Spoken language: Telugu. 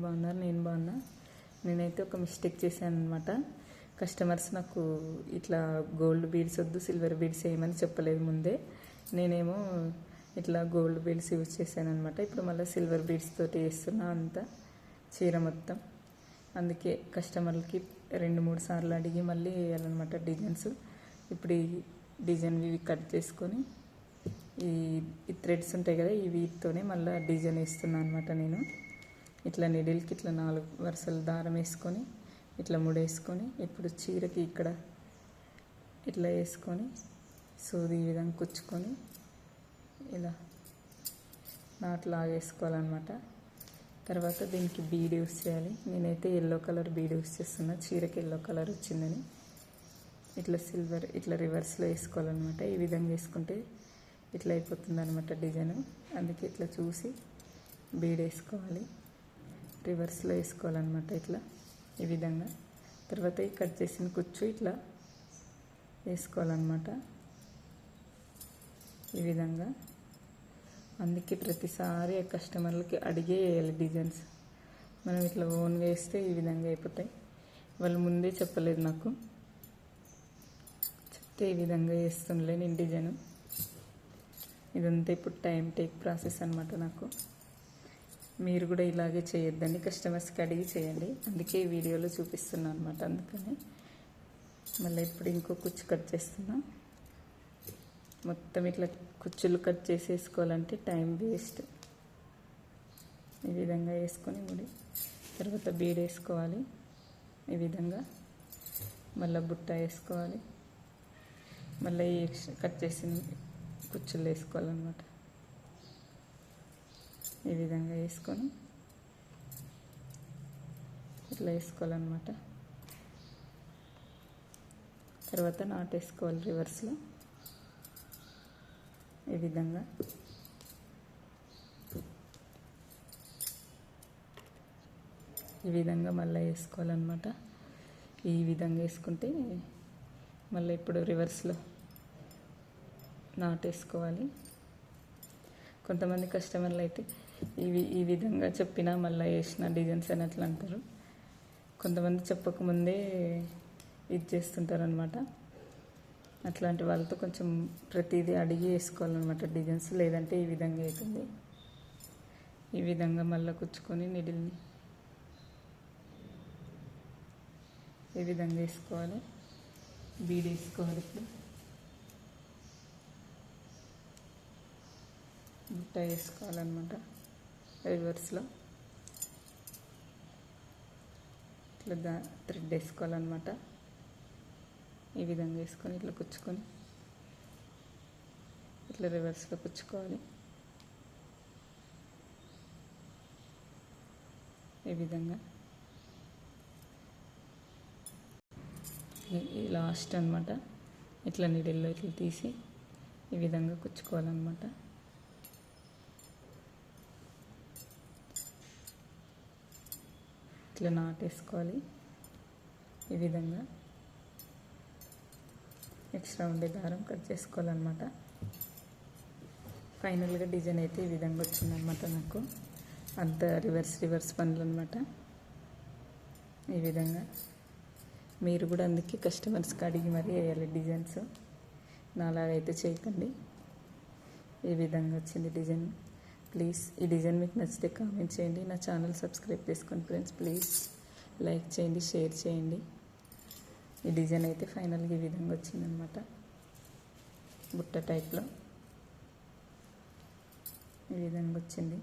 బాగున్నారు, నేను బాగున్నా. నేనైతే ఒక మిస్టేక్ చేశాను అనమాట. కస్టమర్స్ నాకు ఇట్లా గోల్డ్ బీడ్స్ వద్దు, సిల్వర్ బీడ్స్ వేయమని చెప్పలేదు ముందే. నేనేమో ఇట్లా గోల్డ్ బీడ్స్ యూజ్ చేశాను అనమాట. ఇప్పుడు మళ్ళీ సిల్వర్ బీడ్స్ తోటి వేస్తున్నా అంతా చీర మొత్తం. అందుకే కస్టమర్లకి 2-3 సార్లు అడిగి మళ్ళీ వేయాలన్నమాట డిజైన్స్. ఇప్పుడు ఈ డిజైన్ ఇవి కట్ చేసుకొని ఈ థ్రెడ్స్ ఉంటాయి కదా, ఈ వీటితోనే మళ్ళీ డిజైన్ వేస్తున్నాను అనమాట. నేను ఇట్లా నీడిల్కి ఇట్లా 4 వరుసలు దారం వేసుకొని ఇట్లా ముడేసుకొని ఇప్పుడు చీరకి ఇక్కడ ఇట్లా వేసుకొని సూది ఈ విధంగా కుచ్చుకొని ఇలా నాట్లాగా వేసుకోవాలన్నమాట. తర్వాత దీనికి బీడ్ యూస్ చేయాలి. నేనైతే ఎల్లో కలర్ బీడ్ యూస్ చేస్తున్నా, చీరకి ఎల్లో కలర్ వచ్చిందని. ఇట్లా సిల్వర్ ఇట్లా రివర్స్లో వేసుకోవాలన్నమాట. ఈ విధంగా వేసుకుంటే ఇట్లా అయిపోతుంది అనమాట డిజైన్. అందుకే ఇట్లా చూసి బీడ్ వేసుకోవాలి, రివర్స్లో వేసుకోవాలన్నమాట ఇట్లా ఈ విధంగా. తర్వాత ఈ కట్ చేసిన కుచ్చు ఇట్లా వేసుకోవాలన్నమాట ఈ విధంగా. అందుకే ప్రతిసారి కస్టమర్లకి అడిగే వేయాలి డిజైన్స్. మనం ఇట్లా ఓన్గా వేస్తే ఈ విధంగా అయిపోతాయి. వాళ్ళు ముందే చెప్పలేదు నాకు, చెప్తే ఈ విధంగా వేస్తుండలే నేను డిజైన్. ఇదంతా ఇప్పుడు టైం టేక్ ప్రాసెస్ అనమాట నాకు. మీరు కూడా ఇలాగే చేయొద్దండి, కస్టమర్స్కి అడిగి చేయండి. అందుకే ఈ వీడియోలో చూపిస్తున్నాను అనమాట. అందుకని మళ్ళీ ఇప్పుడు ఇంకో కుచ్చు కట్ చేస్తున్నా. మొత్తం ఇట్లా కుచ్చులు కట్ చేసేసుకోవాలంటే టైం వేస్ట్. ఈ విధంగా వేసుకొని ముడి తర్వాత బీడ్ వేసుకోవాలి ఈ విధంగా. మళ్ళీ బుట్ట వేసుకోవాలి, మళ్ళీ ఈ ఎక్స్ట్రా కట్ చేసిన కుచ్చులు వేసుకోవాలన్నమాట. ఈ విధంగా వేసుకొని ఇట్లా వేసుకోవాలన్నమాట. తర్వాత నాట్ వేసుకోవాలి రివర్స్లో ఈ విధంగా. ఈ విధంగా మళ్ళీ వేసుకోవాలన్నమాట. ఈ విధంగా వేసుకుంటే మళ్ళీ ఇప్పుడు రివర్స్లో నాట్ వేసుకోవాలి. కొంతమంది కస్టమర్లు అయితే ఈ విధంగా చెప్పినా మళ్ళీ వేసిన డిజైన్స్ అని అట్లా అంటారు. కొంతమంది చెప్పకముందే ఇది చేస్తుంటారు అనమాట. అట్లాంటి వాళ్ళతో కొంచెం ప్రతిదీ అడిగి వేసుకోవాలన్నమాట డిజైన్స్, లేదంటే ఈ విధంగా అవుతుంది. ఈ విధంగా మళ్ళీ కుచ్చుకొని నిడిల్ని ఈ విధంగా వేసుకోవాలి, బీడ్ వేసుకోవాలి. ఇప్పుడు బుట్ట వేసుకోవాలన్నమాట రివర్స్లో. ఇట్లా థ్రెడ్ వేసుకోవాలన్నమాట. ఈ విధంగా వేసుకొని ఇట్లా కుచ్చుకొని ఇట్లా రివర్స్లో కుచ్చుకోవాలి ఈ విధంగా. ఈ లాస్ట్ అనమాట. ఇట్లా నీడిల్లో ఇట్లా తీసి ఈ విధంగా కుచ్చుకోవాలన్నమాట. ఇట్లా నాట్ వేసుకోవాలి ఈ విధంగా. ఎక్స్ట్రా ఉండే దారం కట్ చేసుకోవాలన్నమాట. ఫైనల్గా డిజైన్ అయితే ఈ విధంగా వచ్చిందనమాట నాకు. అంత రివర్స్ పనులు అనమాట ఈ విధంగా. మీరు కూడా అందుకే కస్టమర్స్కి అడిగి మరీ వేయాలి డిజైన్స్. నాలాగైతే చేయకండి. ఈ విధంగా వచ్చింది డిజైన్. ప్లీజ్ ఈ డిజైన్ మీకు నచ్చితే కామెంట్ చేయండి. నా ఛానల్ సబ్స్క్రైబ్ చేసుకోండి ఫ్రెండ్స్. ప్లీజ్ లైక్ చేయండి, షేర్ చేయండి. ఈ డిజైన్ అయితే ఫైనల్గా ఈ విధంగా వచ్చిందనమాట. బుట్ట టైప్లో ఈ విధంగా వచ్చింది.